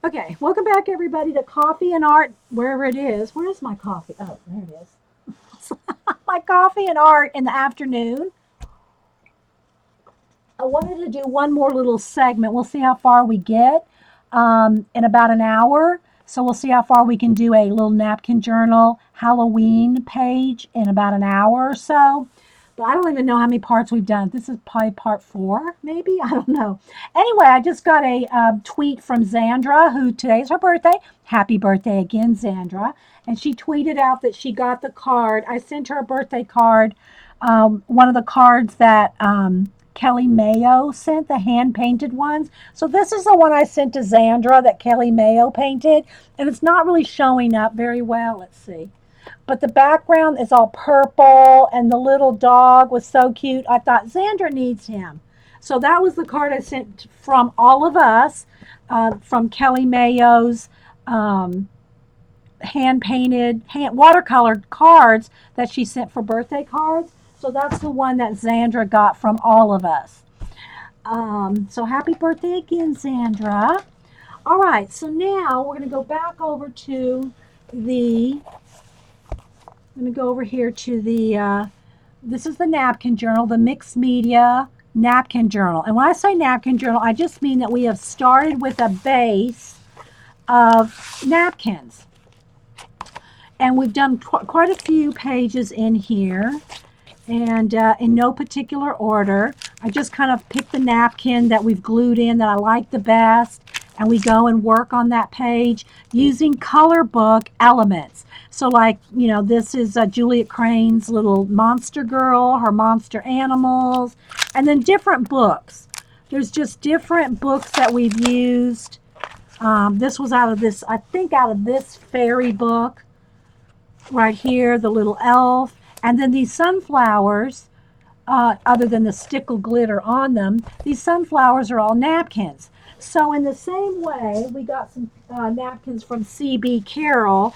Okay, welcome back everybody to Coffee and Art, wherever it is. Where is my coffee? Oh, there it is. My coffee and art in the afternoon. I wanted to do one more little segment. We'll see how far we get in about an hour. So we'll see how far we can do a little napkin journal Halloween page in about an hour or so. But I don't even know how many parts we've done. This is probably part 4, maybe. I don't know. Anyway, I just got a tweet from Zandra, who today's her birthday. Happy birthday again, Zandra. And she tweeted out that she got the card. I sent her a birthday card, one of the cards that Kelly Mayo sent, the hand painted ones. So this is the one I sent to Zandra that Kelly Mayo painted. And it's not really showing up very well. Let's see, but the background is all purple and the little dog was so cute. I thought Xandra needs him. So that was the card I sent from all of us, from Kelly Mayo's um, hand painted, watercolored cards that she sent for birthday cards. So that's the one that Xandra got from all of us. So happy birthday again, Xandra. All right, so now we're going to go back over to the I'm going to go over here to this is the napkin journal, the mixed media napkin journal. And when I say napkin journal, I just mean that we have started with a base of napkins. And we've done quite a few pages in here. And in no particular order, I just kind of pick the napkin that we've glued in that I like the best, and we go and work on that page using color book elements. So like, this is Juliet Crane's little monster girl, her monster animals, and then different books. There's just different books that we've used. This was out of this, I think out of this fairy book right here, the little elf. And then these sunflowers, other than the stickle glitter on them, these sunflowers are all napkins. So in the same way, we got some napkins from C.B. Carroll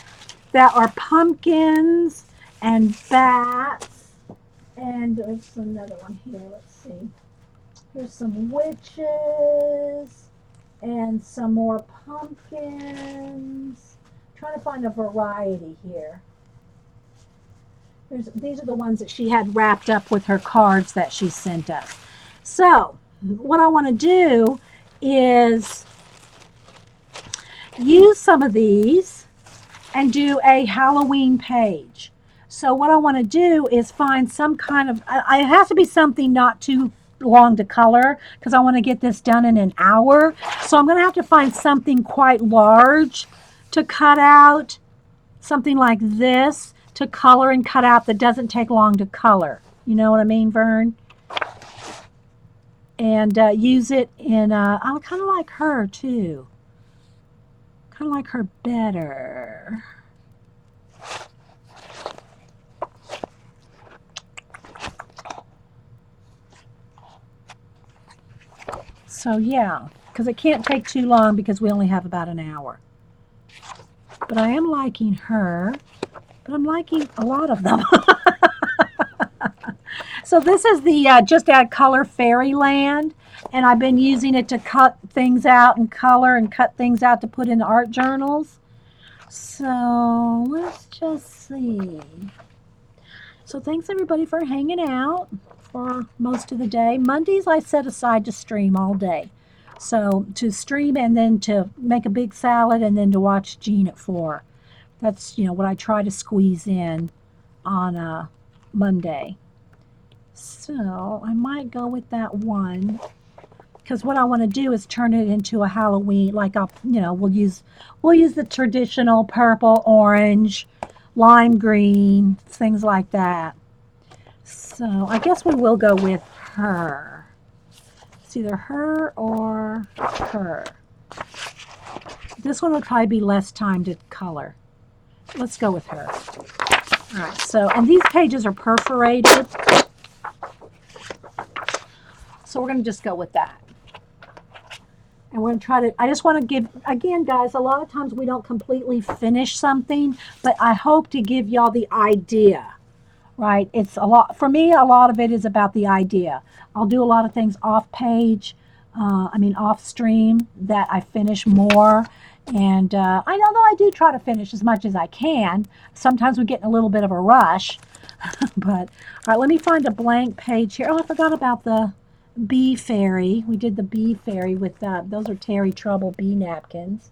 that are pumpkins and bats. And there's another one here. Let's see. Here's some witches and some more pumpkins. I'm trying to find a variety here. These are the ones that she had wrapped up with her cards that she sent us. So what I want to do is use some of these and do a Halloween page. So what I want to do is find some kind of, it has to be something not too long to color because I want to get this done in an hour. So I'm going to have to find something quite large to cut out, something like this to color and cut out that doesn't take long to color. You know what I mean, Vern? And use it in, I kind of like her too. Kind of like her better. So yeah, because it can't take too long because we only have about an hour. But I am liking her, but I'm liking a lot of them. So this is the Just Add Color Fairyland, and I've been using it to cut things out and color and cut things out to put in art journals. So let's just see. So thanks everybody for hanging out for most of the day. Mondays I set aside to stream all day. So to stream and then to make a big salad and then to watch Jean at 4. That's what I try to squeeze in on a Monday. So I might go with that one because what I want to do is turn it into a Halloween. Like we'll use the traditional purple, orange, lime green, things like that. So I guess we will go with her. It's either her or her. This one will probably be less time to color. Let's go with her. All right. So and these pages are perforated. So we're going to just go with that. And we're going to try to, I just want to give, again, guys, a lot of times we don't completely finish something, but I hope to give y'all the idea, right? It's a lot, for me, a lot of it is about the idea. I'll do a lot of things off page, off stream that I finish more. And although I do try to finish as much as I can, sometimes we get in a little bit of a rush. But, all right, let me find a blank page here. Oh, I forgot about the bee fairy. We did the bee fairy with those are Terry Trouble bee napkins.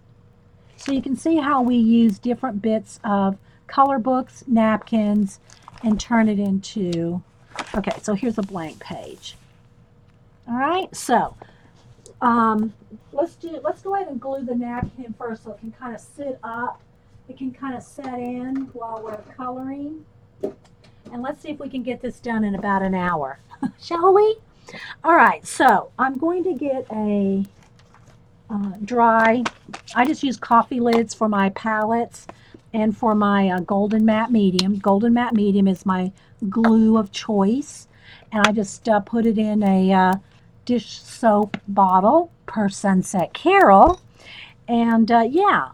So you can see how we use different bits of color books, napkins, and turn it into, okay, so here's a blank page. All right, so let's go ahead and glue the napkin first so it can kind of sit up. It can kind of set in while we're coloring. And let's see if we can get this done in about an hour. Shall we? All right, so I'm going to get a dry, I just use coffee lids for my palettes and for my golden matte medium. Golden matte medium is my glue of choice. And I just put it in a dish soap bottle per Sunset Carol. And yeah,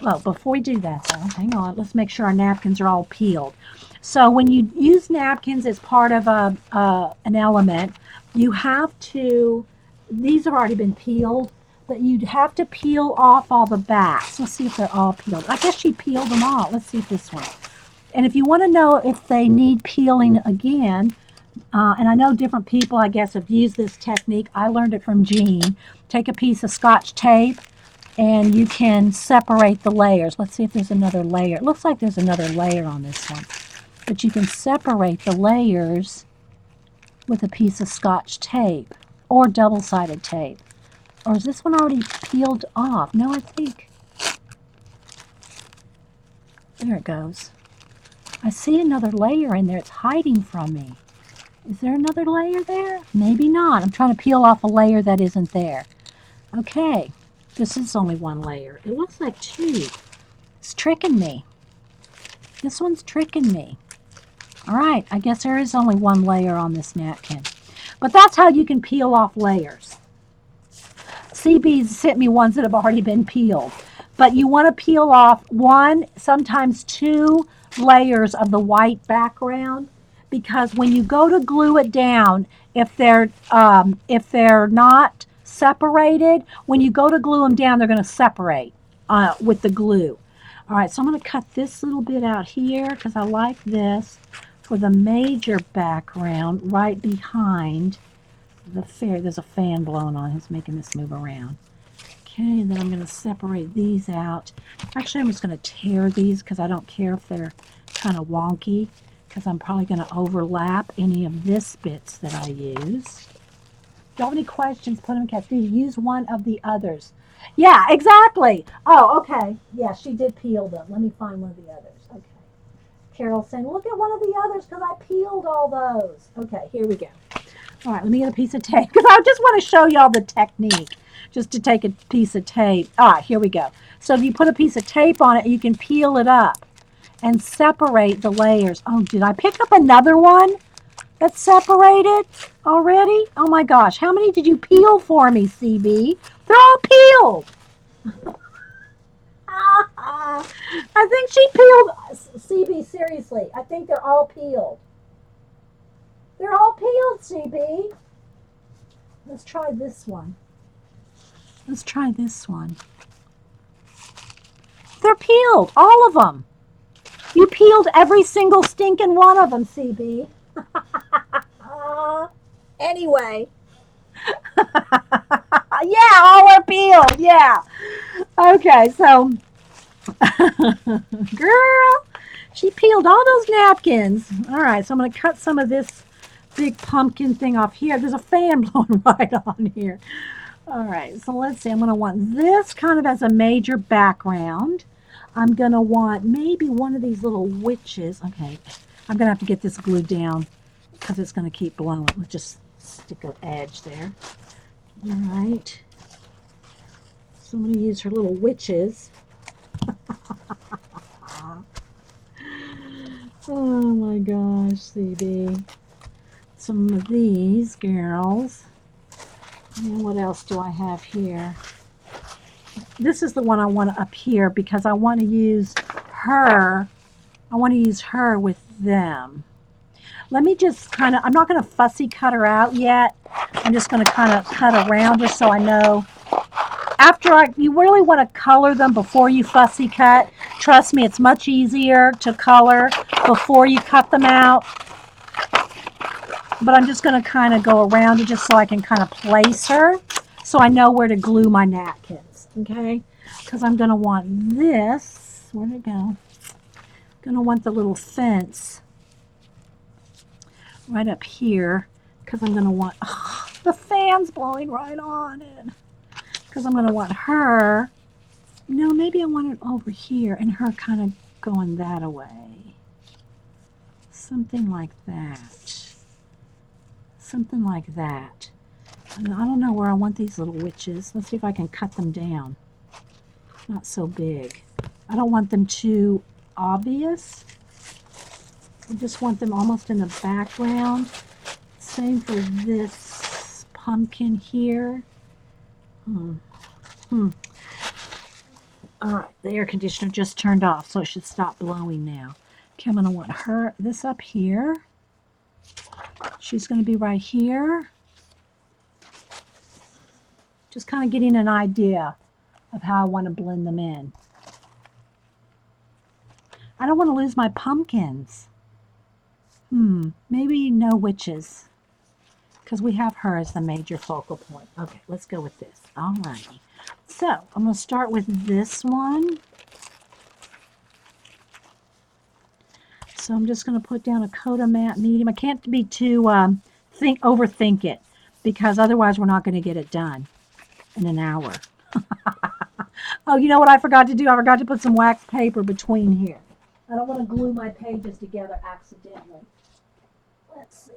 well, before we do that though, hang on, let's make sure our napkins are all peeled. So when you use napkins as part of an element, you have to, these have already been peeled, but you'd have to peel off all the backs. Let's see if they're all peeled. I guess she peeled them all. Let's see if this one. And if you want to know if they need peeling again, and I know different people, I guess, have used this technique. I learned it from Jean. Take a piece of Scotch tape, and you can separate the layers. Let's see if there's another layer. It looks like there's another layer on this one. But you can separate the layers with a piece of Scotch tape or double-sided tape. Or is this one already peeled off? No, I think. There it goes. I see another layer in there. It's hiding from me. Is there another layer there? Maybe not. I'm trying to peel off a layer that isn't there. Okay. This is only one layer. It looks like two. It's tricking me. This one's tricking me. All right. I guess there is only one layer on this napkin. But that's how you can peel off layers. CB's sent me ones that have already been peeled. But you want to peel off one, sometimes two layers of the white background, because when you go to glue it down, if they're not separated, when you go to glue them down, they're going to separate with the glue. All right, so I'm going to cut this little bit out here because I like this for the major background right behind the fairy. There's a fan blowing on. It's making this move around. Okay, and then I'm going to separate these out. Actually, I'm just going to tear these because I don't care if they're kind of wonky, because I'm probably going to overlap any of this bits that I use. If you have any questions, put them in chat. Use one of the others. Yeah, exactly. Oh, okay. Yeah, she did peel them. Let me find one of the others. Okay. Carol's saying, look at one of the others because I peeled all those. Okay, here we go. All right, let me get a piece of tape because I just want to show y'all the technique. Just to take a piece of tape. All right, here we go. So if you put a piece of tape on it, you can peel it up and separate the layers. Oh, did I pick up another one that's separated already? Oh my gosh, how many did you peel for me, CB? They're all peeled. I think she peeled, CB, seriously. I think they're all peeled. They're all peeled, CB. Let's try this one. Let's try this one. They're peeled, all of them. You peeled every single stinking one of them, CB. Anyway. Yeah, all are peeled, yeah. Okay, so, girl, she peeled all those napkins. All right, so I'm going to cut some of this big pumpkin thing off here. There's a fan blowing right on here. All right, so let's see. I'm going to want this kind of as a major background. I'm going to want maybe one of these little witches. Okay, I'm going to have to get this glued down because it's going to keep blowing. Let's just stick an edge there. All right. So I'm going to use her little witches. Oh my gosh, CB. Some of these girls. And what else do I have here? This is the one I want up here because I want to use her. I want to use her with them. Let me just kind of, I'm not going to fussy cut her out yet. I'm just going to kind of cut around her so I know You really want to color them before you fussy cut. Trust me, it's much easier to color before you cut them out. But I'm just going to kind of go around it just so I can kind of place her so I know where to glue my napkins, okay? Because I'm going to want this. Where'd it go? Going to want the little fence right up here because I'm going to want the fan's blowing right on it. Because I'm going to want her. No, maybe I want it over here and her kind of going that away. Something like that. Something like that. And I don't know where I want these little witches. Let's see if I can cut them down. Not so big. I don't want them too obvious. I just want them almost in the background. Same for this pumpkin here. Alright, the air conditioner just turned off, so it should stop blowing now. Okay, I'm going to want this up here. She's going to be right here. Just kind of getting an idea of how I want to blend them in. I don't want to lose my pumpkins. Maybe no witches. Because we have her as the major focal point. Okay, let's go with this. Alrighty. So, I'm going to start with this one. So I'm just going to put down a coat of matte medium. I can't be too overthink it, because otherwise we're not going to get it done in an hour. Oh, you know what I forgot to do? I forgot to put some wax paper between here. I don't want to glue my pages together accidentally. Let's see.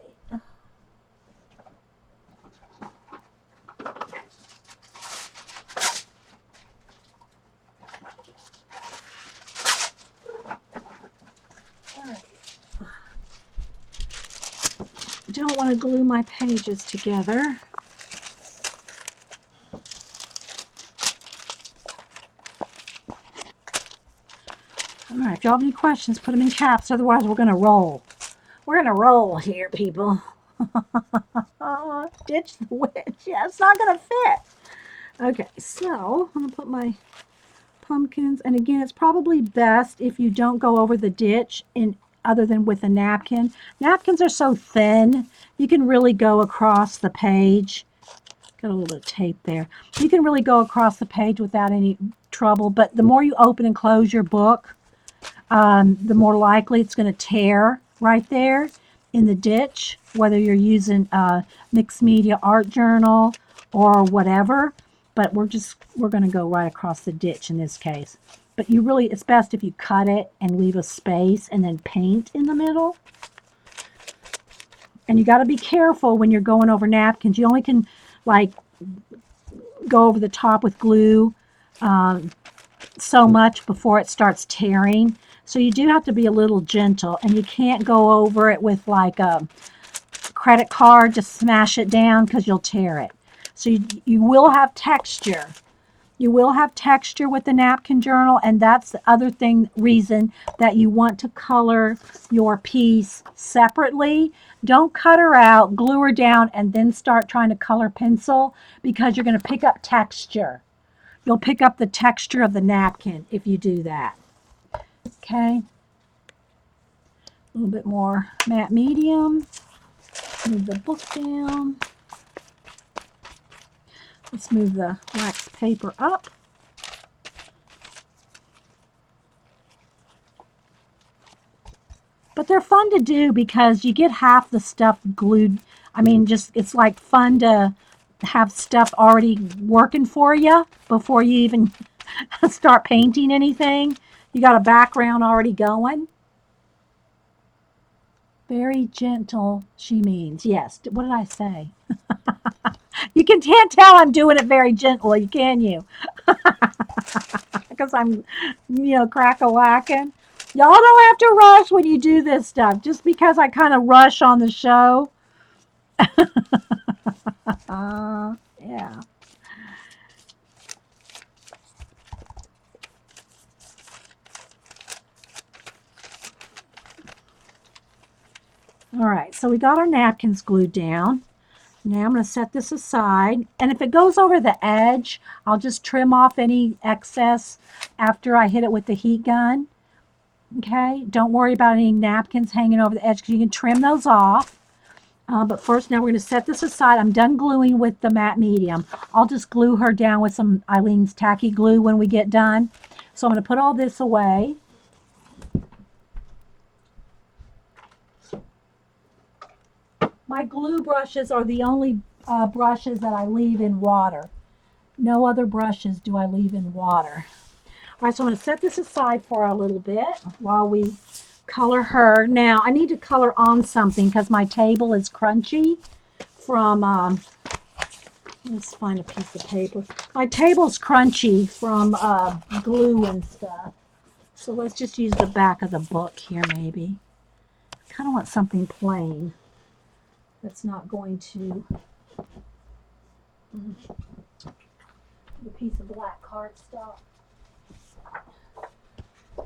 Don't want to glue my pages together. Alright, if y'all have any questions, put them in caps, otherwise we're going to roll. We're going to roll here, people. Ditch the witch. Yeah, it's not going to fit. Okay, so I'm going to put my pumpkins, and again, it's probably best if you don't go over the ditch other than with a napkin. Napkins are so thin, you can really go across the page. Got a little bit of tape there. You can really go across the page without any trouble, but the more you open and close your book, the more likely it's going to tear right there in the ditch, whether you're using a mixed media art journal or whatever. But we're going to go right across the ditch in this case. But it's best if you cut it and leave a space and then paint in the middle. And you got to be careful when you're going over napkins. You only can go over the top with glue so much before it starts tearing. So you do have to be a little gentle, and you can't go over it with like a credit card to smash it down because you'll tear it. So you will have texture. You will have texture with the napkin journal, and that's the other reason that you want to color your piece separately. Don't cut her out, glue her down, and then start trying to color pencil, because you're going to pick up texture. You'll pick up the texture of the napkin if you do that. Okay. A little bit more matte medium. Move the book down. Let's move the wax paper up. But they're fun to do because you get half the stuff glued. I mean, it's like fun to have stuff already working for you before you even start painting anything. You got a background already going. Very gentle, she means. Yes. What did I say? You can't tell I'm doing it very gently, can you? Because I'm, crack-a-whacking. Y'all don't have to rush when you do this stuff. Just because I kind of rush on the show. Yeah. All right, so we got our napkins glued down. Now I'm going to set this aside. And if it goes over the edge, I'll just trim off any excess after I hit it with the heat gun. Okay, don't worry about any napkins hanging over the edge because you can trim those off. But first, now we're going to set this aside. I'm done gluing with the matte medium. I'll just glue her down with some Eileen's tacky glue when we get done. So I'm going to put all this away. My glue brushes are the only brushes that I leave in water. No other brushes do I leave in water. All right, so I'm going to set this aside for a little bit while we color her. Now, I need to color on something because my table is crunchy from, let's find a piece of paper. My table's crunchy from glue and stuff. So let's just use the back of the book here maybe. I kind of want something plain that's not going to, a piece of black cardstock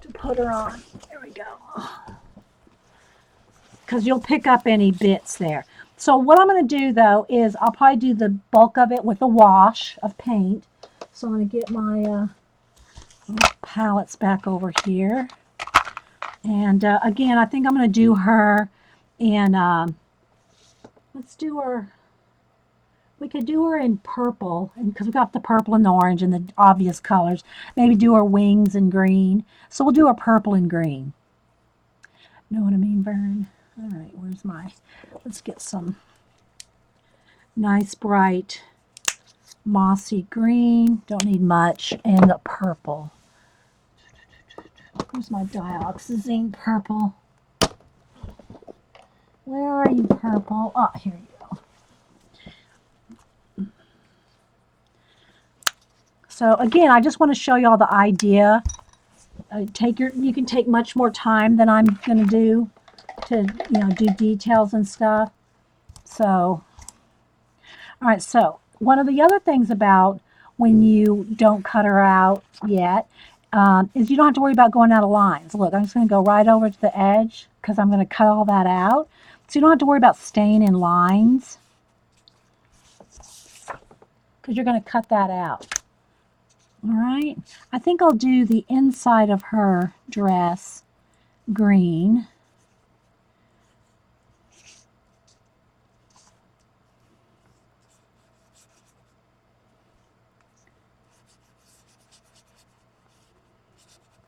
to put her on. There we go. Because you'll pick up any bits there. So what I'm going to do though is I'll probably do the bulk of it with a wash of paint. So I'm going to get my palettes back over here. And again, I think I'm going to do her in, let's do her, we could do her in purple, and because we got the purple and the orange and the obvious colors. Maybe do her wings in green. So we'll do her purple and green. Know what I mean, Vern? All right, where's my, let's get some nice bright mossy green. Don't need much. And the purple. Where's my dioxazine purple? Where are you, purple? Oh, here you go. So again, I just want to show you all the idea. You can take much more time than I'm going to do to, do details and stuff. So, all right. So one of the other things about when you don't cut her out yet is you don't have to worry about going out of lines. Look, I'm just going to go right over to the edge because I'm going to cut all that out. So you don't have to worry about staying in lines because you're going to cut that out. All right, I think I'll do the inside of her dress green.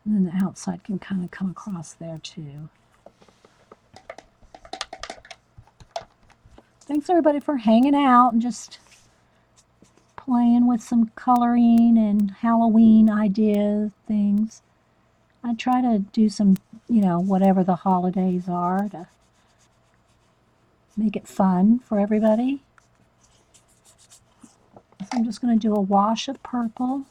And then the outside can kind of come across there too. Thanks everybody for hanging out and just playing with some coloring and Halloween ideas, things. I try to do some, whatever the holidays are to make it fun for everybody. So I'm just going to do a wash of purple.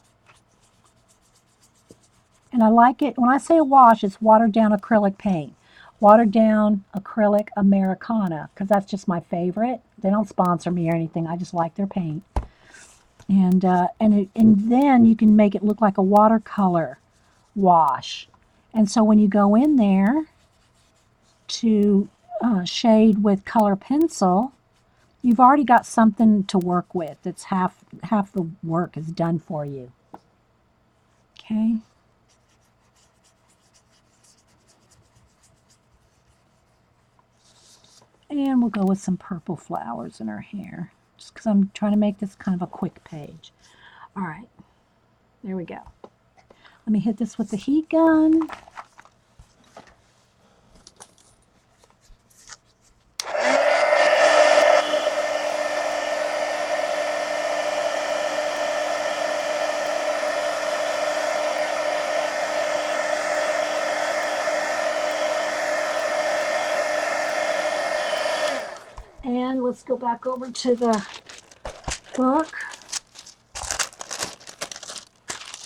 And I like it, when I say a wash, it's watered down acrylic paint. Watered down acrylic Americana, because that's just my favorite. They don't sponsor me or anything. I just like their paint. And then you can make it look like a watercolor wash. And so when you go in there to shade with color pencil, you've already got something to work with. That's half the work is done for you. Okay. And we'll go with some purple flowers in her hair, just because I'm trying to make this kind of a quick page. All right, there we go. Let me hit this with the heat gun. And let's go back over to the book.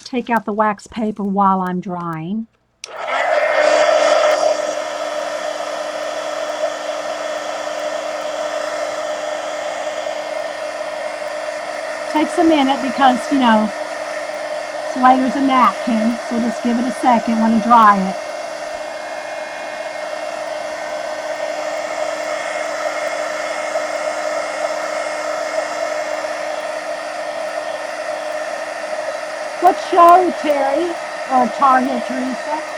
Take out the wax paper while I'm drying. Takes a minute because, Slater's a napkin, so just give it a second when I dry it. What show, Terry? Or Tar Heel Teresa?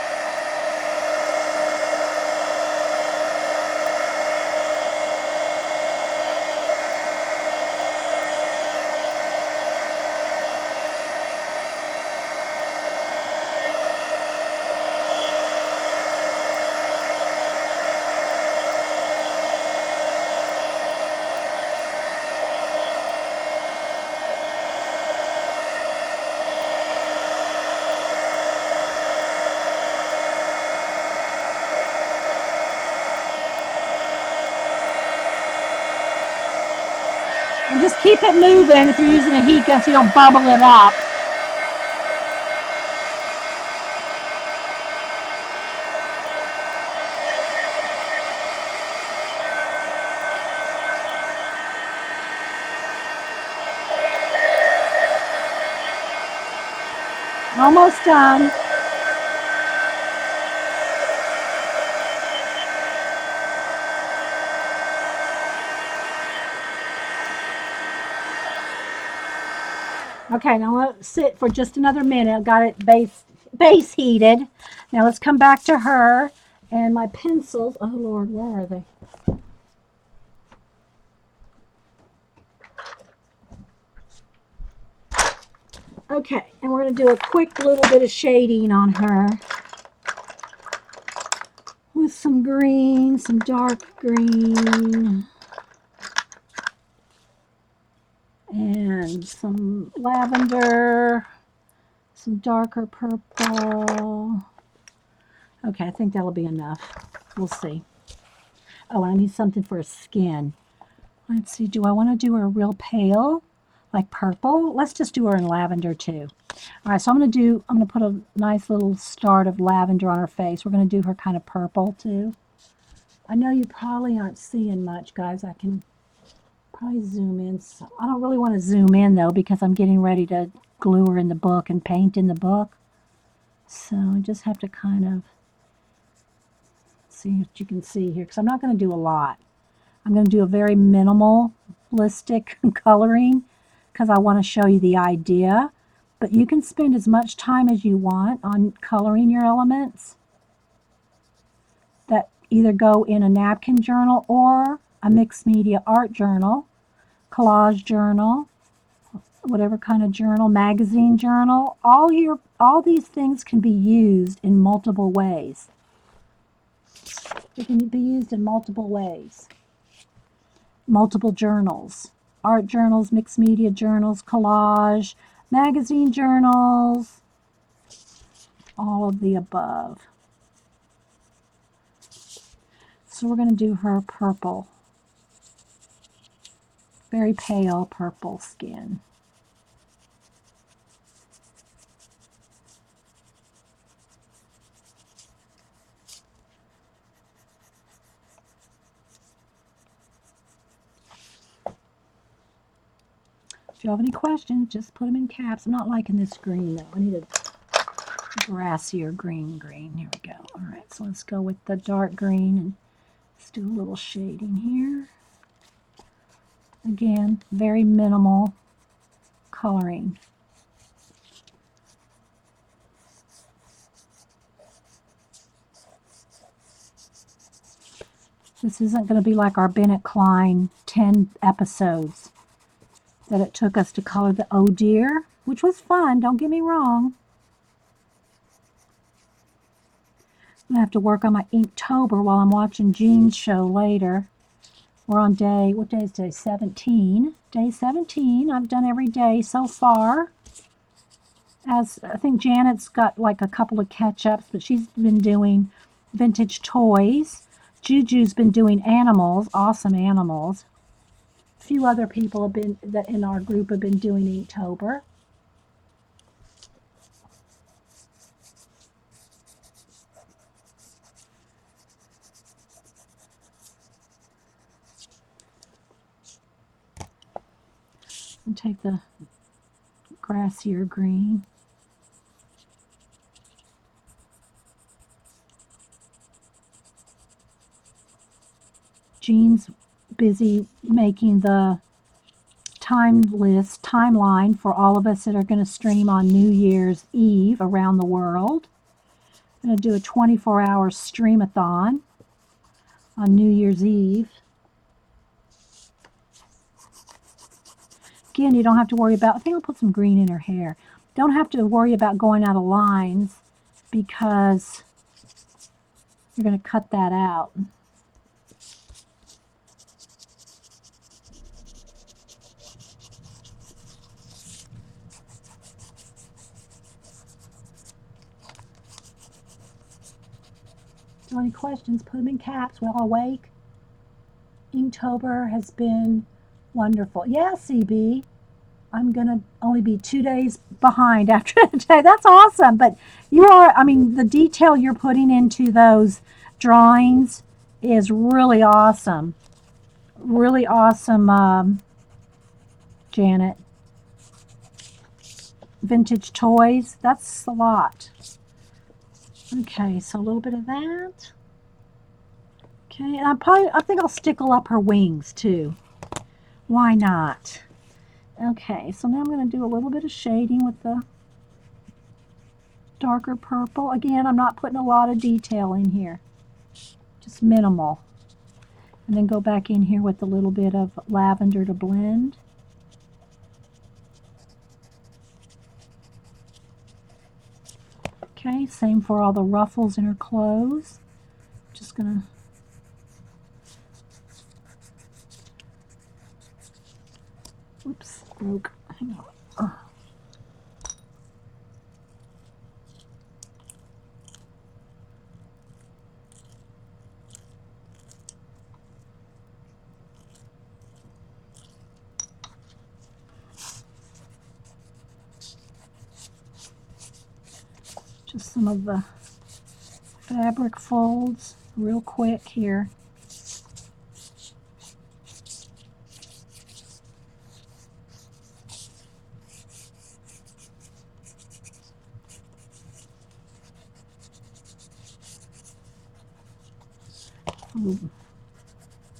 And just keep it moving if you're using a heat gun so you don't bubble it up. Almost done. Okay, now let it sit for just another minute. I've got it base heated. Now let's come back to her and my pencils. Oh Lord, where are they? Okay, and we're going to do a quick little bit of shading on her with some green, some dark green, and some lavender, some darker purple. Okay, I think that'll be enough. We'll see. Oh, and I need something for her skin. Let's see, do I want to do her real pale, like purple? Let's just do her in lavender too. All right, so I'm going to put a nice little start of lavender on her face. We're going to do her kind of purple too. I know you probably aren't seeing much, guys. I can probably zoom in. So I don't really want to zoom in though because I'm getting ready to glue her in the book and paint in the book. So I just have to kind of see what you can see here because I'm not going to do a lot. I'm going to do a very minimalistic coloring because I want to show you the idea. But you can spend as much time as you want on coloring your elements that either go in a napkin journal or a mixed media art journal, collage journal, whatever kind of journal, magazine journal. All these things can be used in multiple ways. They can be used in multiple ways. Multiple journals, art journals, mixed media journals, collage, magazine journals, all of the above. So we're going to do her purple, very pale purple skin. If you have any questions, just put them in caps. I'm not liking this green though. I need a grassier green. Here we go. All right, so let's go with the dark green and let's do a little shading here. Again, very minimal coloring. This isn't going to be like our Bennett Klein 10 episodes that it took us to color the Oh Dear, which was fun, don't get me wrong. I'm going to have to work on my Inktober while I'm watching Jean's show later. We're on what day is today? 17. Day 17. I've done every day so far. As I think Janet's got like a couple of catch-ups, but she's been doing vintage toys. Juju's been doing animals, awesome animals. A few other people have been that in our group have been doing Inktober. And take the grassier green. Jean's busy making the timeline for all of us that are going to stream on New Year's Eve around the world. I'm going to do a 24-hour stream-a-thon on New Year's Eve. Again, you don't have to worry about, I think I'll put some green in her hair. Don't have to worry about going out of lines because you're going to cut that out. So any questions, put them in caps. Well, awake. Inktober has been wonderful. Yeah, CB. I'm going to only be 2 days behind after today. That's awesome. But you are, I mean, the detail you're putting into those drawings is really awesome. Really awesome, Janet. Vintage toys. That's a lot. Okay, so a little bit of that. Okay, and I think I'll stickle up her wings too. Why not? Okay, so now I'm going to do a little bit of shading with the darker purple. Again, I'm not putting a lot of detail in here. Just minimal. And then go back in here with a little bit of lavender to blend. Okay, same for all the ruffles in her clothes. Just going to... Oops, broke. Hang on. Just some of the fabric folds real quick here.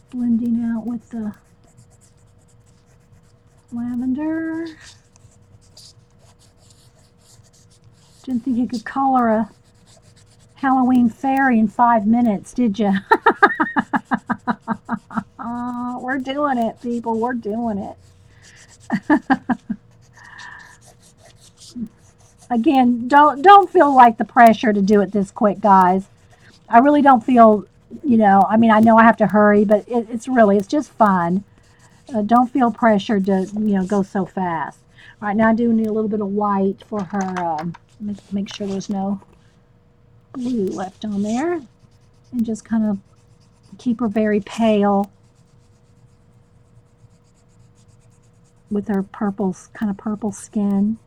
Blending out with the lavender. Didn't think you could color a Halloween fairy in 5 minutes, did you? We're doing it, people. We're doing it. Again, don't feel like the pressure to do it this quick, guys. I really don't feel, I mean, I know I have to hurry, but it's just fun. Don't feel pressured to, go so fast. All right, now I do need a little bit of white for her. Make sure there's no blue left on there. And just kind of keep her very pale with her kind of purple skin.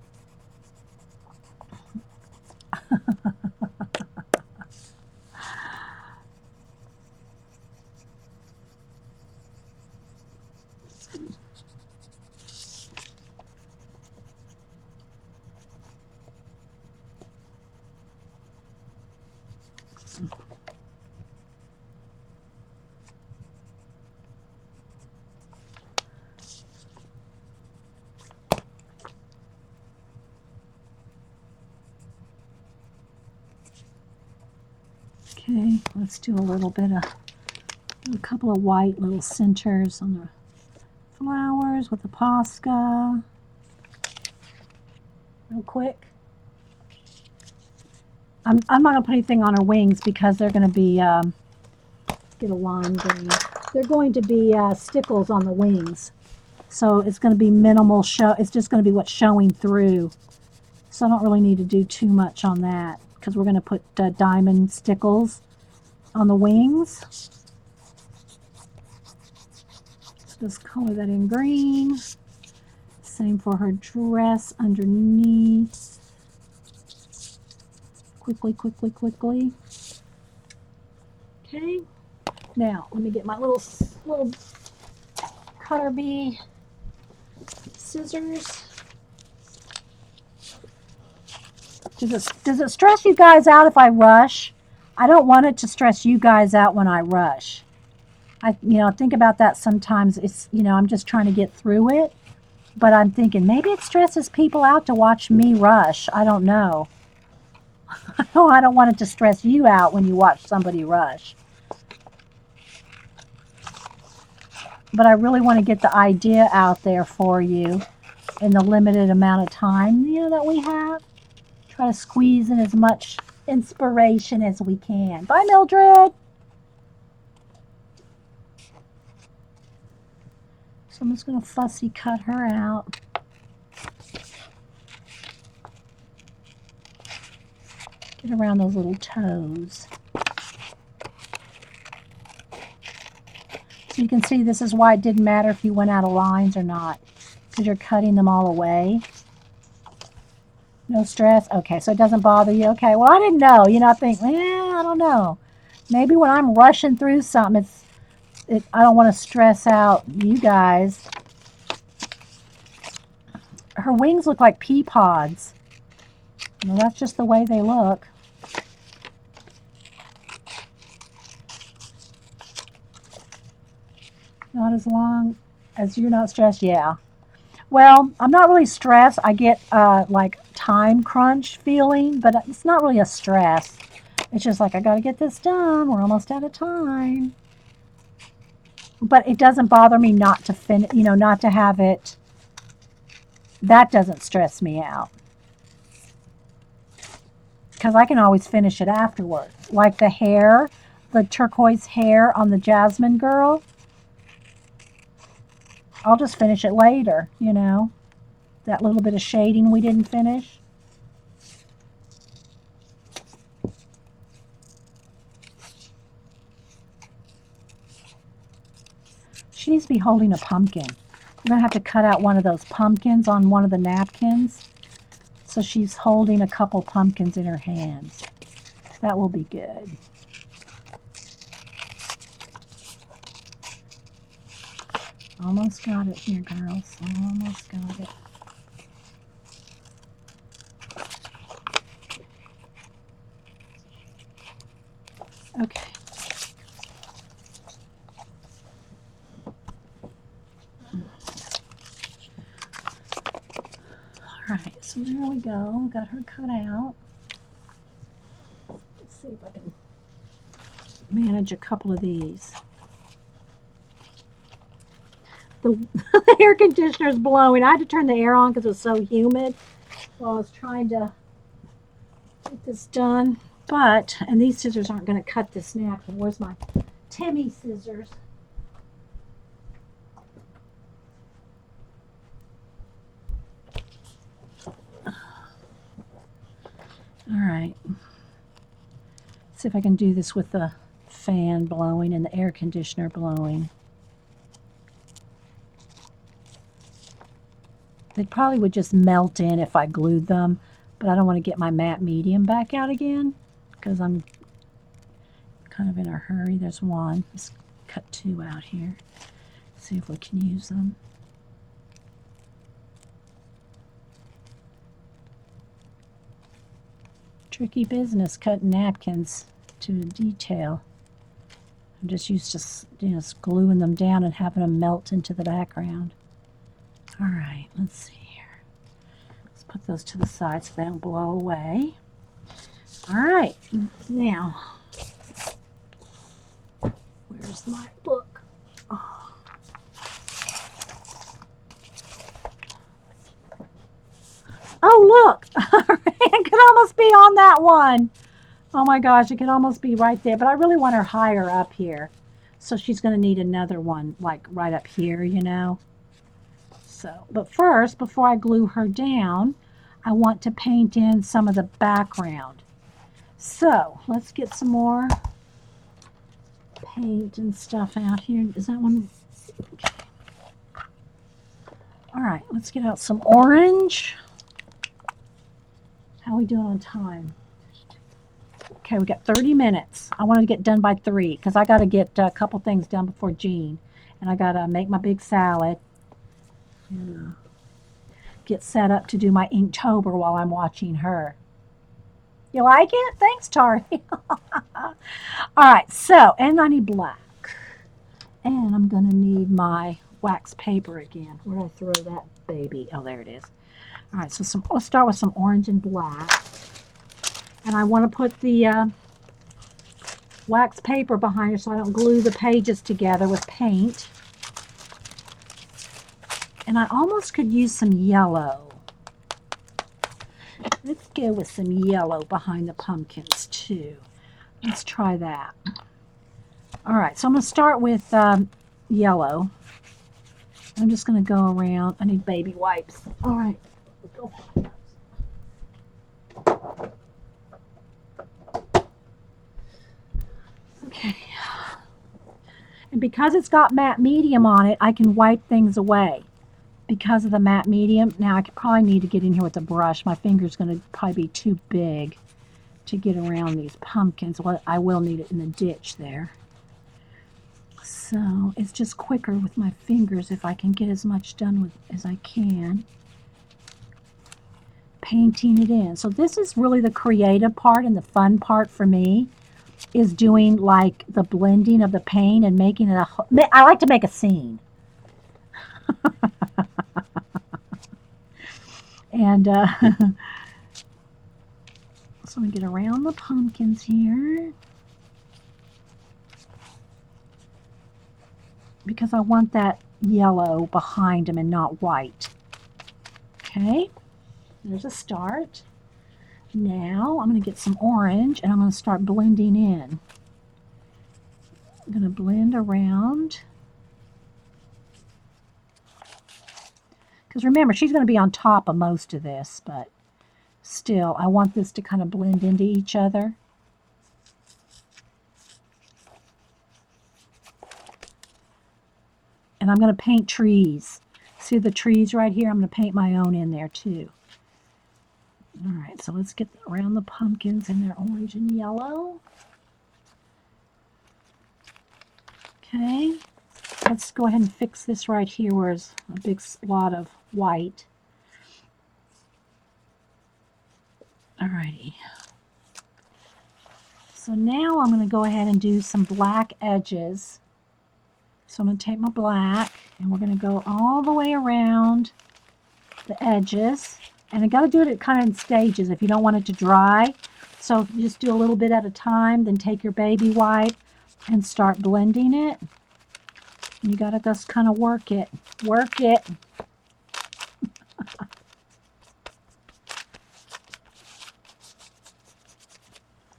Okay, let's do a couple of white little centers on the flowers with the Posca. Real quick. I'm not going to put anything on her wings because they're going to be, let's get a lime green. They're going to be stickles on the wings. So it's going to be minimal show. It's just going to be what's showing through. So I don't really need to do too much on that because we're going to put diamond stickles on the wings. So just color that in green. Same for her dress underneath. Quickly. Okay. Now let me get my little cutter bee scissors. Does it stress you guys out if I rush? I don't want it to stress you guys out when I rush. I think about that sometimes. It's, I'm just trying to get through it. But I'm thinking maybe it stresses people out to watch me rush. I don't know. Oh, I don't want it to stress you out when you watch somebody rush. But I really want to get the idea out there for you in the limited amount of time, that we have. Try to squeeze in as much inspiration as we can. Bye, Mildred. So I'm just going to fussy cut her out. Get around those little toes. So you can see this is why it didn't matter if you went out of lines or not, because you're cutting them all away. No stress? Okay, so it doesn't bother you? Okay, well, I didn't know. I think, I don't know. Maybe when I'm rushing through something, I don't want to stress out you guys. Her wings look like pea pods. That's just the way they look. Not as long as you're not stressed, yeah. Well, I'm not really stressed. I get like time crunch feeling, but it's not really a stress. It's just like, I got to get this done. We're almost out of time. But it doesn't bother me not to finish, not to have it. That doesn't stress me out. Because I can always finish it afterwards. Like the hair, the turquoise hair on the Jasmine girl. I'll just finish it later, That little bit of shading we didn't finish. She needs to be holding a pumpkin. I'm going to have to cut out one of those pumpkins on one of the napkins. So she's holding a couple pumpkins in her hands. That will be good. Almost got it here, girls. Almost got it. Okay. Alright, so there we go. Got her cut out. Let's see if I can manage a couple of these. The air conditioner's blowing. I had to turn the air on because it was so humid while I was trying to get this done. And these scissors aren't going to cut this napkin. Where's my Timmy scissors? Alright. See if I can do this with the fan blowing and the air conditioner blowing. They probably would just melt in if I glued them, but I don't want to get my matte medium back out again because I'm kind of in a hurry. There's one. Let's cut two out here. See if we can use them. Tricky business cutting napkins to detail. I'm just used to just gluing them down and having them melt into the background. All right, let's see here. Let's put those to the side so they don't blow away. All right, now, where's my book? Oh, look, it could almost be on that one. Oh my gosh, it could almost be right there, but I really want her higher up here. So she's going to need another one, like right up here, So, but first, before I glue her down, I want to paint in some of the background. So, let's get some more paint and stuff out here. Is that one? Okay. All right, let's get out some orange. How are we doing on time? Okay, we got 30 minutes. I want to get done by 3 because I got to get a couple things done before Jean. And I got to make my big salad. And get set up to do my Inktober while I'm watching her. You like it? Thanks, Tari. All right, so, and I need black. And I'm going to need my wax paper again. Where did I throw that baby? Oh, there it is. All right, so let's start with some orange and black. And I want to put the wax paper behind it so I don't glue the pages together with paint. And I almost could use some yellow. Let's go with some yellow behind the pumpkins too. Let's try that. All right, so I'm going to start with yellow. I'm just going to go around. I need baby wipes. All right. Okay. And because it's got matte medium on it, I can wipe things away. Because of the matte medium, now I could probably need to get in here with a brush. My finger's going to probably be too big to get around these pumpkins. Well, I will need it in the ditch there. So it's just quicker with my fingers if I can get as much done with as I can. Painting it in. So this is really the creative part and the fun part for me, is doing like the blending of the paint and making it I like to make a scene. And so we get around the pumpkins here. Because I want that yellow behind them and not white. Okay, there's a start. Now I'm going to get some orange and I'm going to start blending in. I'm going to blend around. Because remember, she's going to be on top of most of this, but still, I want this to kind of blend into each other. And I'm going to paint trees. See the trees right here? I'm going to paint my own in there too. All right, so let's get around the pumpkins in their orange and yellow. Okay, let's go ahead and fix this right here where there's a big splot of white. Alrighty. So now I'm going to go ahead and do some black edges. So I'm going to take my black and we're going to go all the way around the edges. And I got to do it kind of in stages if you don't want it to dry. So you just do a little bit at a time, then take your baby wipe and start blending it. And you got to just kind of work it. Work it.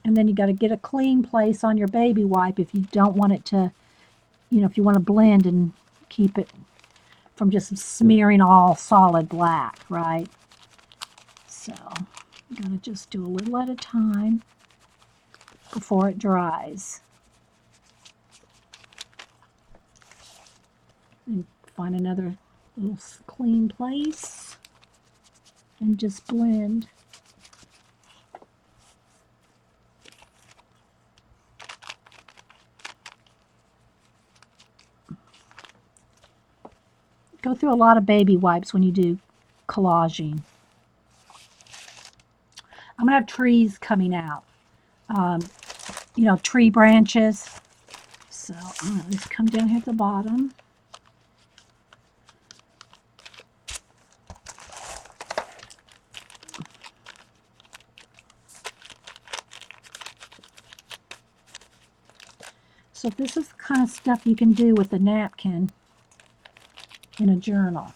And then you got to get a clean place on your baby wipe if you don't want it to, you know, if you want to blend and keep it from just smearing all solid black, right? So you got to just do a little at a time before it dries. And find another little clean place and just blend. Go through a lot of baby wipes when you do collaging. I'm going to have trees coming out. You know, tree branches. So I'm going to just come down here at the bottom. So this is the kind of stuff you can do with a napkin in a journal.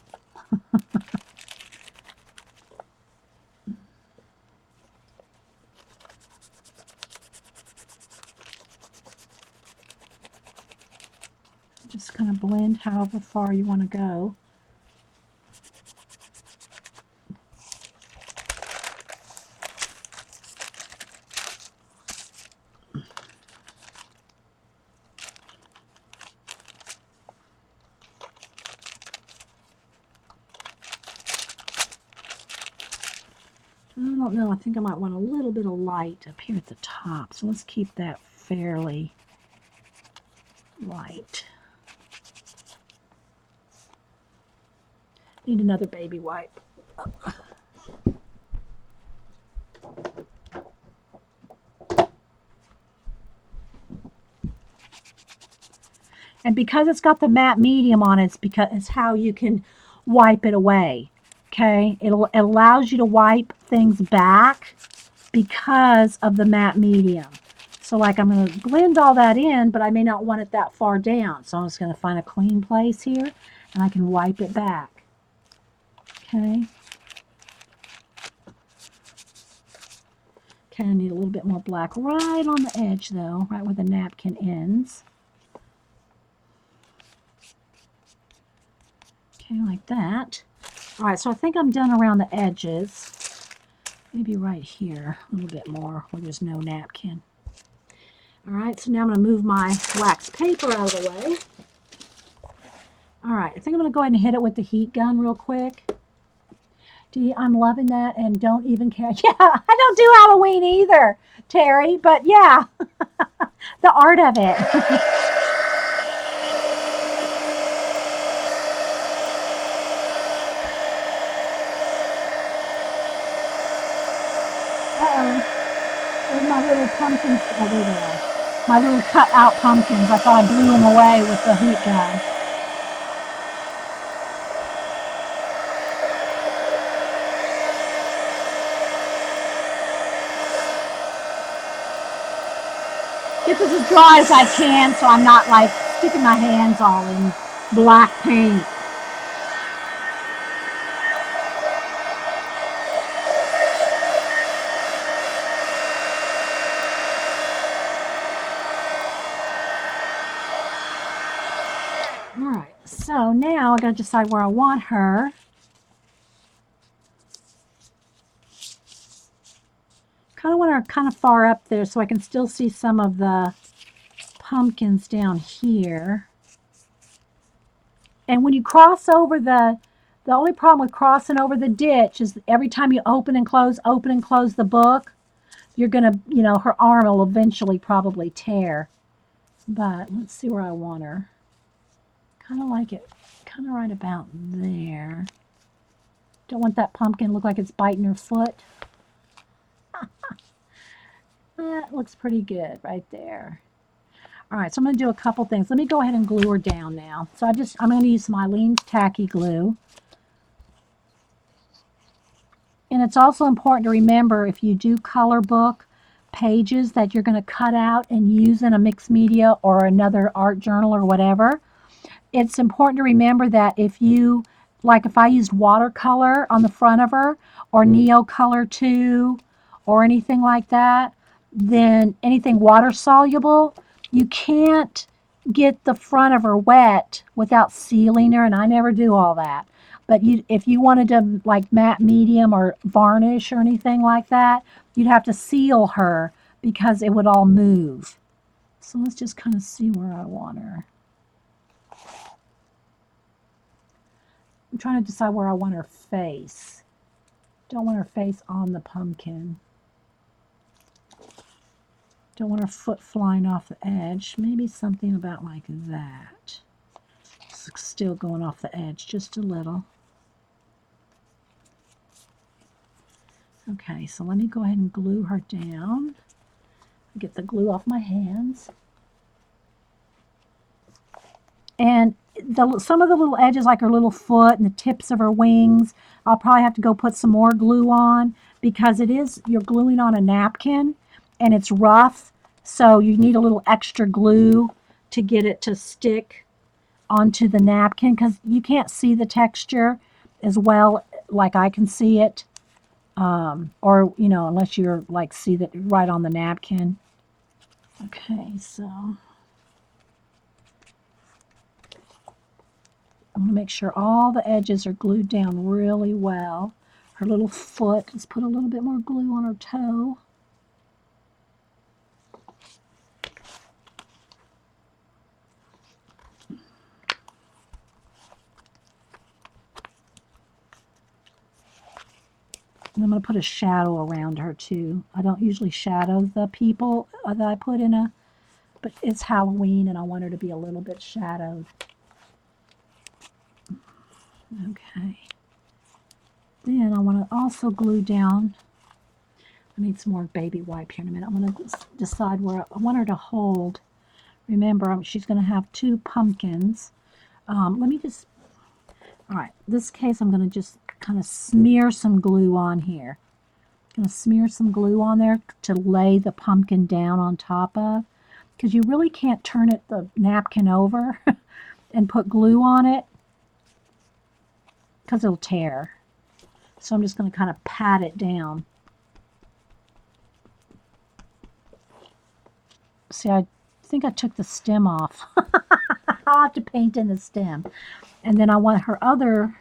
Just kind of blend however far you want to go. I don't know, I think I might want a little bit of light up here at the top. So let's keep that fairly light. Need another baby wipe. And because it's got the matte medium on it, it's how you can wipe it away. Okay, it allows you to wipe things back because of the matte medium. So like I'm going to blend all that in, but I may not want it that far down. So I'm just going to find a clean place here and I can wipe it back. Okay. Okay, I need a little bit more black right on the edge though, right where the napkin ends. Okay, like that. All right, so I think I'm done around the edges. Maybe right here, a little bit more where there's no napkin. All right, so now I'm going to move my wax paper out of the way. All right, I think I'm going to go ahead and hit it with the heat gun real quick. I'm loving that and don't even care. Yeah, I don't do Halloween either, Terry, but yeah, the art of it. Uh-oh. There's my little pumpkins. Oh, there they are. My little cut out pumpkins. I thought I blew them away with the heat gun. Get this as dry as I can so I'm not like sticking my hands all in black paint. Alright, so now I gotta decide where I want her. Kind of want her kind of far up there so I can still see some of the pumpkins down here. And when you cross over the only problem with crossing over the ditch is every time you open and close the book, you're gonna, her arm will eventually probably tear. But let's see where I want her. Kind of like it, kind of right about there. Don't want that pumpkin to look like it's biting her foot. That looks pretty good right there. All right, so I'm going to do a couple things. Let me go ahead and glue her down now. So I'm going to use some Eileen's tacky glue. And it's also important to remember if you do color book pages that you're going to cut out and use in a mixed media or another art journal or whatever, it's important to remember that if I used watercolor on the front of her or Neo Color 2 or anything like that, then anything water soluble, you can't get the front of her wet without sealing her, and I never do all that. But if you wanted to like matte medium or varnish or anything like that, you'd have to seal her because it would all move. So let's just kind of see where I want her. I'm trying to decide where I want her face. Don't want her face on the pumpkin. Don't want her foot flying off the edge. Maybe something about like that. Still going off the edge just a little. Okay, so let me go ahead and glue her down. Get the glue off my hands. And some of the little edges, like her little foot and the tips of her wings, I'll probably have to go put some more glue on because you're gluing on a napkin and it's rough. So you need a little extra glue to get it to stick onto the napkin because you can't see the texture as well like I can see it. Or, unless you're like see that right on the napkin. Okay, so I'm going to make sure all the edges are glued down really well. Her little foot, let's put a little bit more glue on her toe. And I'm going to put a shadow around her too. I don't usually shadow the people that I put in but it's Halloween and I want her to be a little bit shadowed. Okay. Then I want to also glue down. I need some more baby wipe here in a minute. I'm going to decide where I want her to hold. Remember, she's going to have 2 pumpkins. Let me just, All right, this case I'm going to just kind of smear some glue on here. I'm going to smear some glue on there to lay the pumpkin down on top of, because you really can't turn the napkin over and put glue on it because it'll tear. So I'm just going to kind of pat it down. See, I think I took the stem off. I'll have to paint in the stem. And then I want her other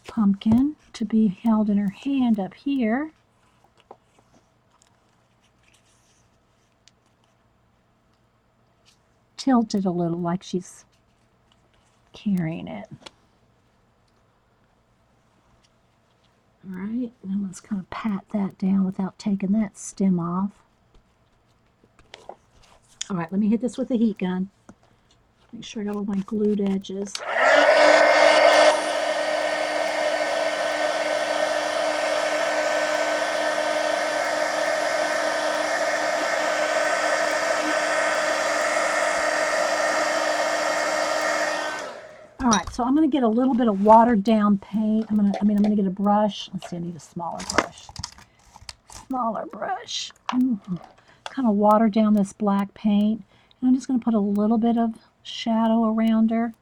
pumpkin to be held in her hand up here. Tilted a little like she's carrying it. All right, now let's kind of pat that down without taking that stem off. All right, let me hit this with a heat gun. Make sure I got all my glued edges. All right, so I'm going to get a little bit of watered down paint. I'm going to get a brush. Let's see, I need a smaller brush. Smaller brush. Kind of water down this black paint. And I'm just going to put a little bit of shadow around her.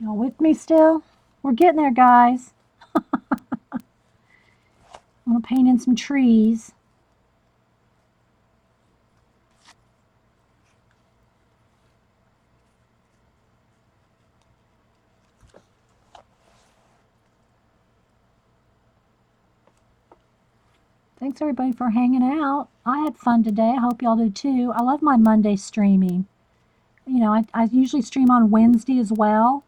Y'all with me still? We're getting there, guys. I'm going to paint in some trees. Thanks, everybody, for hanging out. I had fun today. I hope y'all do, too. I love my Monday streaming. You know, I usually stream on Wednesday as well,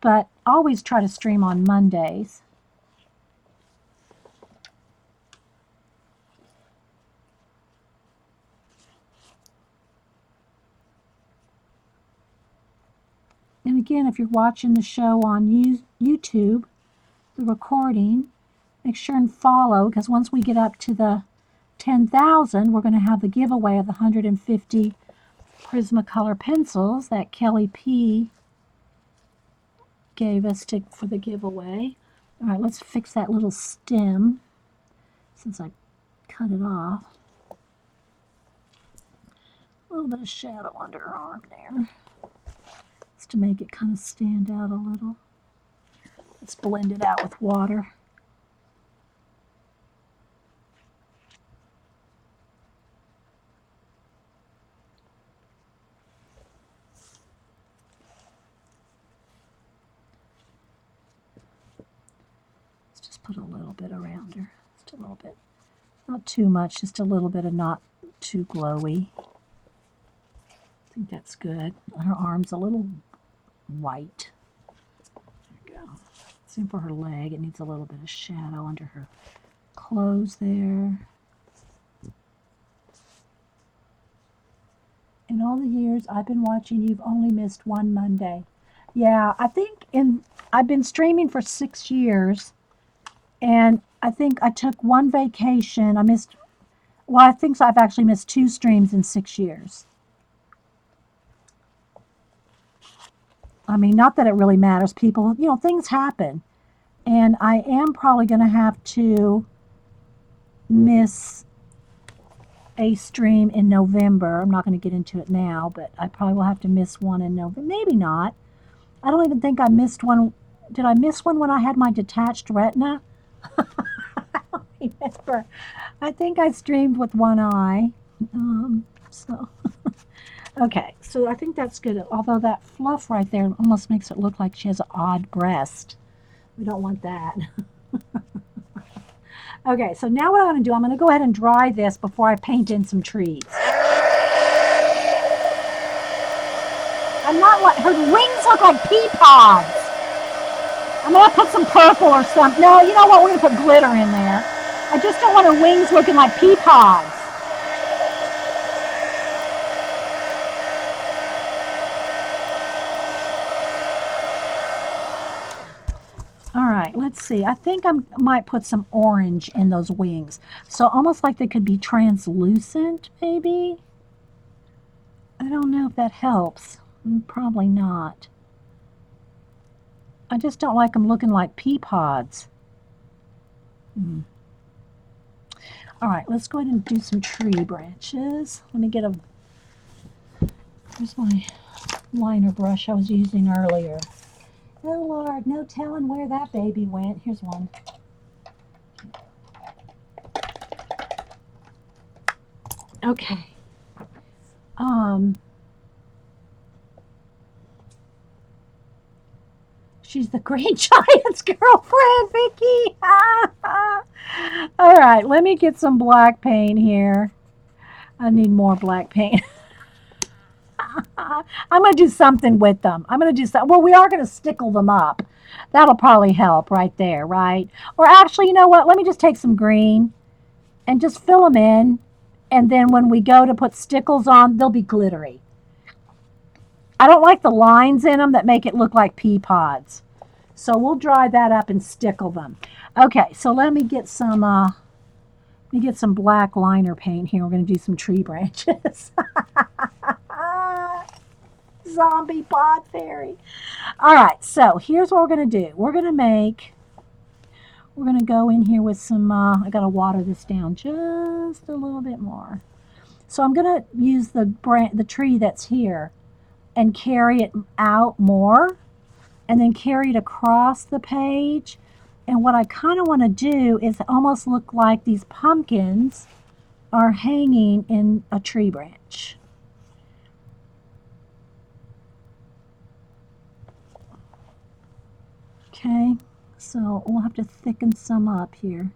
but I always try to stream on Mondays. And again, if you're watching the show on YouTube, the recording, make sure and follow, because once we get up to the 10,000, we're going to have the giveaway of the 150 Prismacolor pencils that Kelly P gave us for the giveaway. All right, let's fix that little stem since I cut it off. A little bit of shadow under her arm there, just to make it kind of stand out a little. Let's blend it out with water. Put a little bit around her, just a little bit, not too much, just a little bit of not too glowy. I think that's good. Her arm's a little white. There we go. Same for her leg. It needs a little bit of shadow under her clothes there. In all the years I've been watching, you've only missed one Monday. Yeah, I think I've been streaming for 6 years. And I think I took one vacation. I think I've actually missed 2 streams in 6 years. I mean, not that it really matters. People, things happen. And I am probably going to have to miss a stream in November. I'm not going to get into it now, but I probably will have to miss one in November. Maybe not. I don't even think I missed one. Did I miss one when I had my detached retina? I don't remember. I think I streamed with one eye. Okay, so I think that's good. Although that fluff right there almost makes it look like she has an odd breast. We don't want that. Okay, so now what I'm going to do, I'm going to go ahead and dry this before I paint in some trees. I'm not like, her wings look like pea pods. I'm going to put some purple or something. No, you know what? We're going to put glitter in there. I just don't want her wings looking like pea pods. All right, let's see. I think I might put some orange in those wings. So almost like they could be translucent, maybe? I don't know if that helps. Probably not. I just don't like them looking like pea pods. All right, let's go ahead and do some tree branches. Let me get a... Here's my liner brush I was using earlier. Oh, Lord, no telling where that baby went. Here's one. Okay. She's the Green Giant's girlfriend, Vicky. All right, let me get some black paint here. I need more black paint. I'm going to do something with them. I'm going to do something. Well, we are going to stickle them up. That'll probably help right there, right? Or actually, you know what? Let me just take some green and just fill them in. And then when we go to put stickles on, they'll be glittery. I don't like the lines in them that make it look like pea pods. So we'll dry that up and stickle them. Okay, so let me get some black liner paint here. We're going to do some tree branches. Zombie pod fairy. All right, so here's what we're going to do. We're going to go in here with some, I got to water this down just a little bit more. So I'm going to use the tree that's here and carry it out more and then carry it across the page. And what I kind of want to do is almost look like these pumpkins are hanging in a tree branch. Okay, so we'll have to thicken some up here.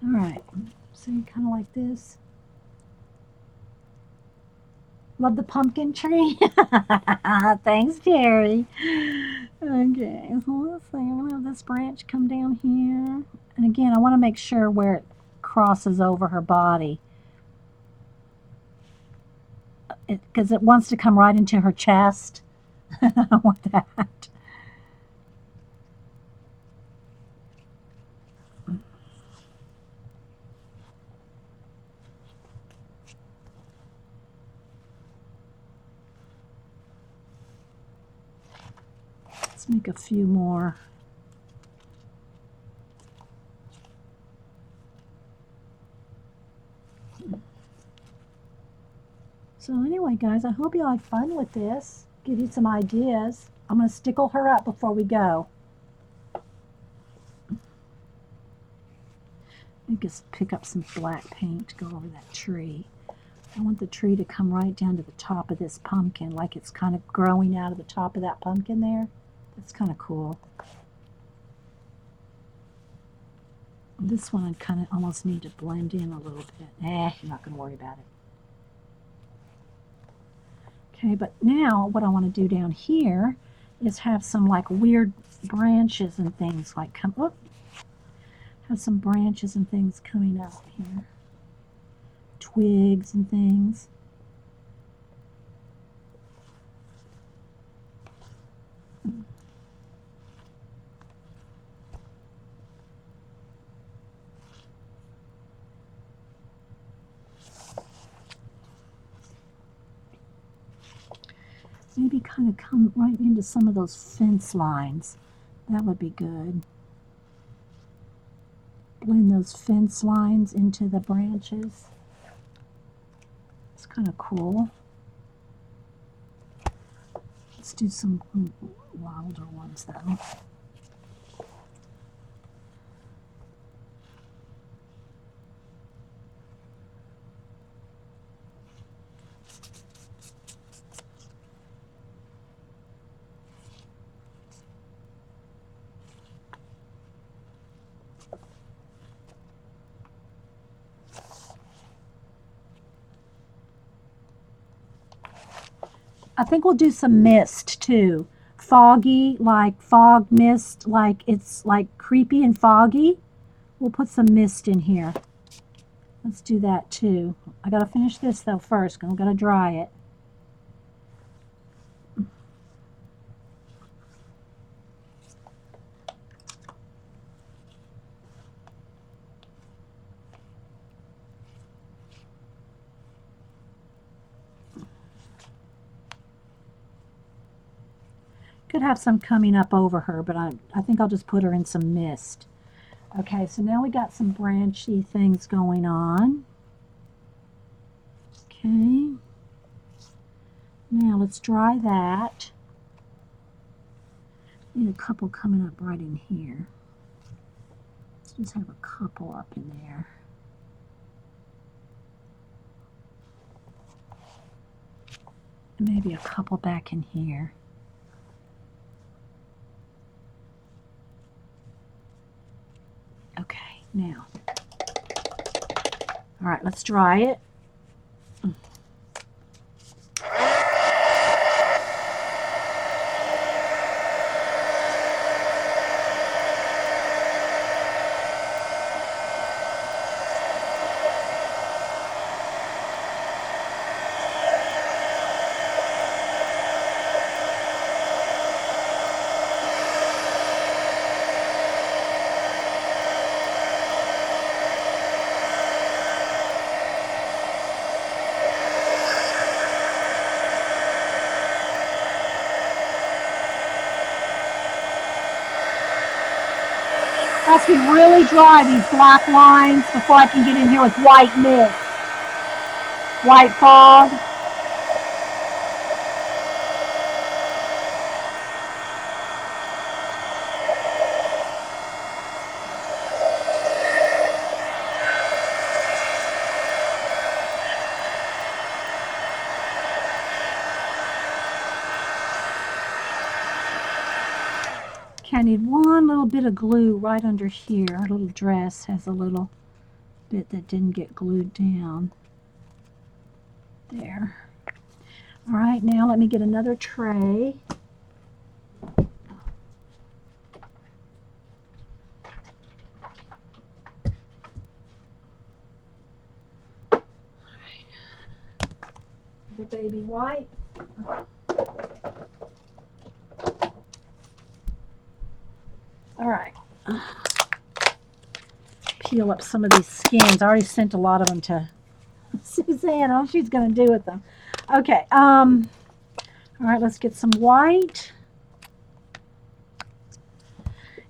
All right, so kind of like this. Love the pumpkin tree. Thanks, Jerry. Okay, so let's see. I'm going to have this branch come down here. And again, I want to make sure where it crosses over her body. Because it wants to come right into her chest. I don't want that. Let's make a few more. So anyway, guys, I hope you had fun with this. Give you some ideas. I'm going to stickle her up before we go. Let me just pick up some black paint to go over that tree. I want the tree to come right down to the top of this pumpkin, like it's kind of growing out of the top of that pumpkin there. That's kind of cool. This one I kind of almost need to blend in a little bit. I'm not going to worry about it. Okay, but now what I want to do down here is have some like weird branches and things like have some branches and things coming out here. twigs and things. Maybe kind of come right into some of those fence lines. That would be good. Blend those fence lines into the branches. It's kind of cool. Let's do some wilder ones though. I think we'll do some mist too. Foggy, like fog mist, like it's like creepy and foggy. We'll put some mist in here. Let's do that too. I gotta finish this though first. I'm gonna dry it. Could have some coming up over her, but I think I'll just put her in some mist. Okay, so now we got some branchy things going on. Okay. Now let's dry that. Need a couple coming up right in here. Let's just have a couple up in there. And maybe a couple back in here. Okay, now. All right, let's dry it. Has to be really dry, these black lines, before I can get in here with white mist. White fog. Okay, I need one little bit of glue right under here. Our little dress has a little bit that didn't get glued down. There. All right, now let me get another tray. The baby white. All right. Peel up some of these skins. I already sent a lot of them to Suzanne. Oh, she's going to do with them. Okay. All right, let's get some white.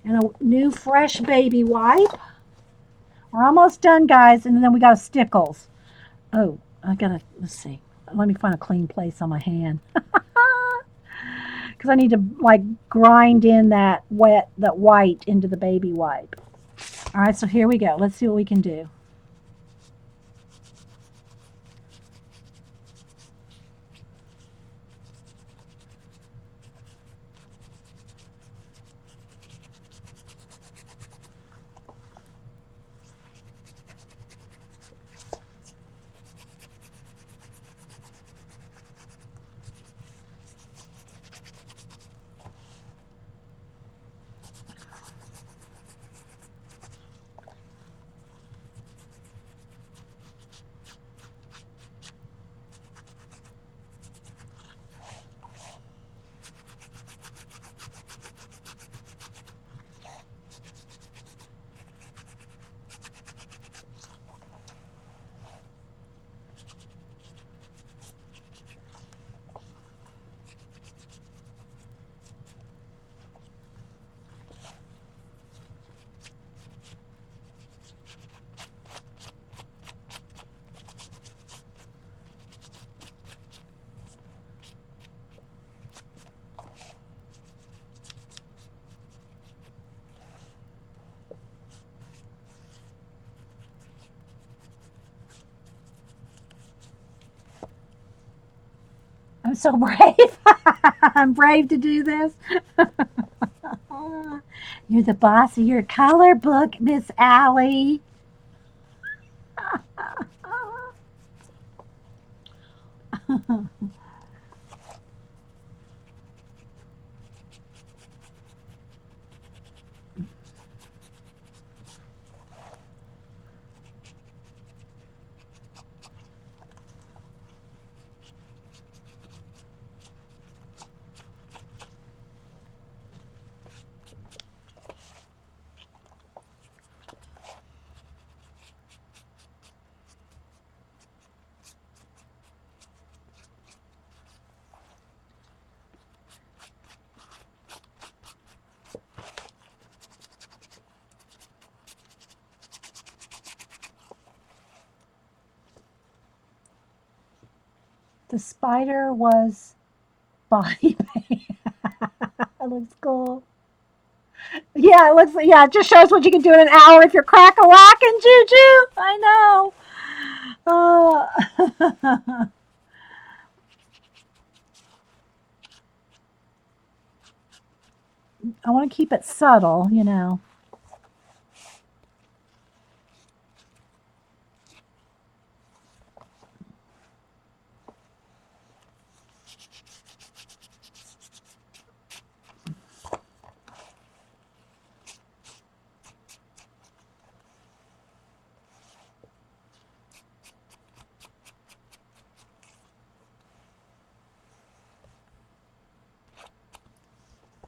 And a new fresh baby wipe. We're almost done, guys. And then we got stickles. Oh, I got to, let's see. Let me find a clean place on my hand. Because I need to like grind in that white into the baby wipe. All right, so here we go. Let's see what we can do. so brave. I'm brave to do this. You're the boss of your color book, Miss Allie. The spider was body paint. It looks cool. Yeah, it looks. Yeah, it just shows what you can do in an hour if you're crack a lacking, Juju. I know. I want to keep it subtle, you know.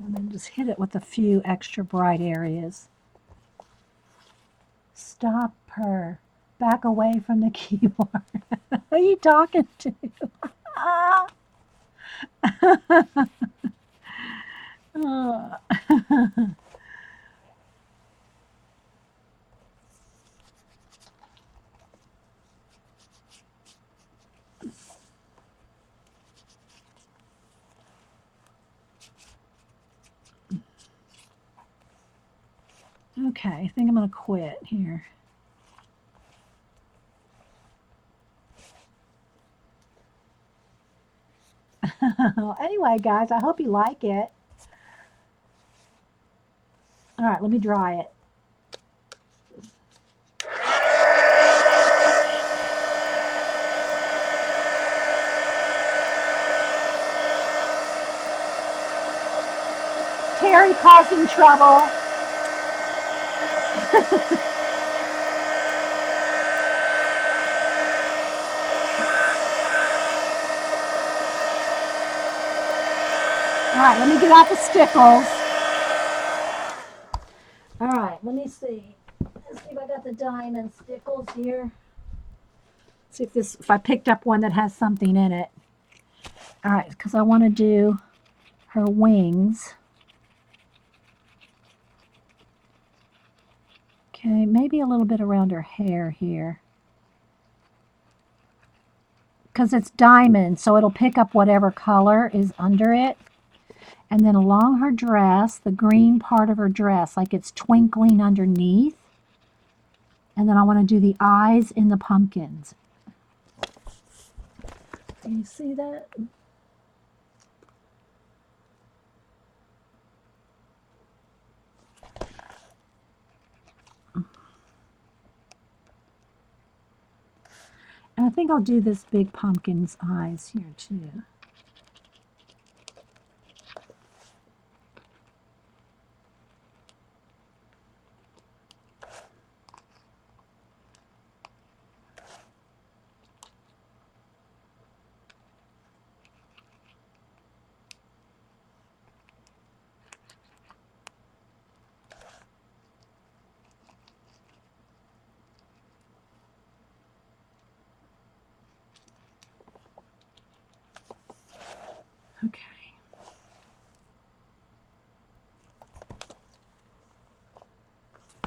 And then just hit it with a few extra bright areas. Stop her. Back away from the keyboard. Who are you talking to? Okay, I think I'm going to quit here. Anyway, guys, I hope you like it. All right, let me dry it. Terry causing trouble. All right, let me get out the stickles. All right, let me see. Let's see if I got the diamond stickles here. See if I picked up one that has something in it. All right, because I want to do her wings. Okay, maybe a little bit around her hair here. Because it's diamond, so it'll pick up whatever color is under it. And then along her dress, the green part of her dress, like it's twinkling underneath. And then I want to do the eyes in the pumpkins. Can you see that? And I think I'll do this big pumpkin's eyes here too. Okay.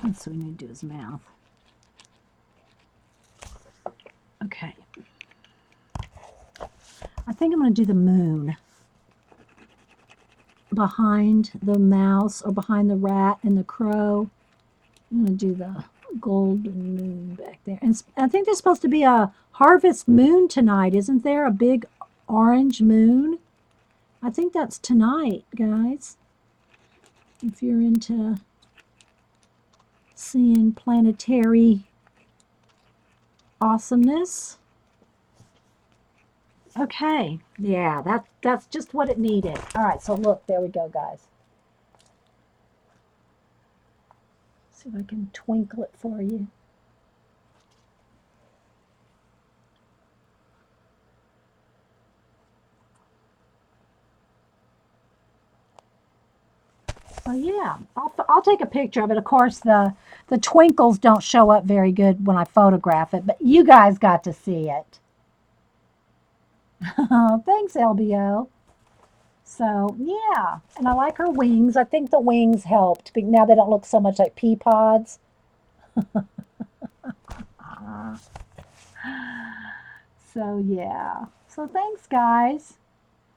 That's what we need to do his mouth. Okay. I think I'm going to do the moon behind the mouse or behind the rat and the crow. I'm going to do the golden moon back there. And I think there's supposed to be a harvest moon tonight, isn't there? A big Orange moon. I think that's tonight, guys. If you're into seeing planetary awesomeness. Okay, yeah, that's just what it needed. All right, so look, there we go, guys. See if I can twinkle it for you. So yeah, I'll take a picture of it. Of course, the twinkles don't show up very good when I photograph it, but you guys got to see it. Thanks, LBO. So yeah, and I like her wings. I think the wings helped. But now they don't look so much like pea pods. So yeah. So thanks, guys.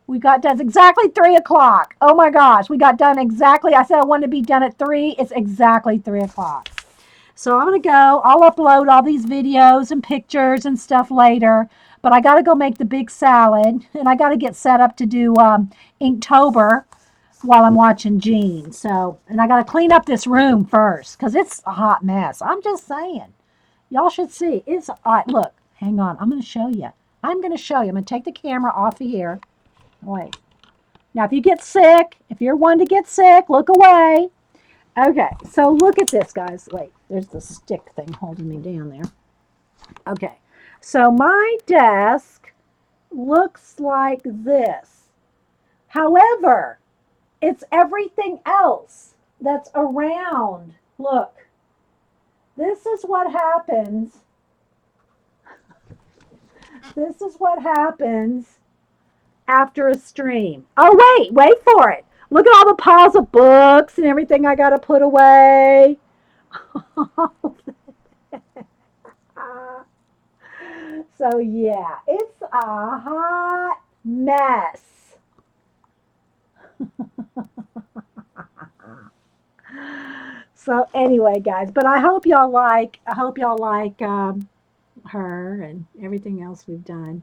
We got done. It's exactly 3 o'clock. Oh my gosh, we got done exactly. I said I wanted to be done at 3. It's exactly 3 o'clock. So I'm going to go. I'll upload all these videos and pictures and stuff later. But I got to go make the big salad. And I got to get set up to do Inktober while I'm watching Gene. So, and I got to clean up this room first because it's a hot mess. I'm just saying. Y'all should see. It's, all right, look, hang on. I'm going to show you. I'm going to show you. I'm going to take the camera off of here. Wait. Now, if you get sick, if you're one to get sick, look away. Okay, so look at this, guys. Wait, there's the stick thing holding me down there. Okay, so my desk looks like this. However, it's everything else that's around. Look, this is what happens. This is what happens after a stream. Oh, wait for it. Look at all the piles of books and everything I got to put away. So, yeah, it's a hot mess. So, anyway, guys, but I hope y'all like her and everything else we've done.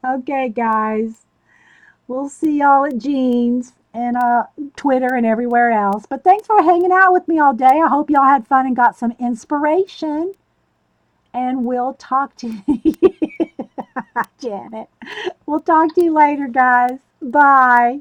Okay, guys. We'll see y'all at Jeans and Twitter and everywhere else. But thanks for hanging out with me all day. I hope y'all had fun and got some inspiration. And we'll talk to you, Janet. We'll talk to you later, guys. Bye.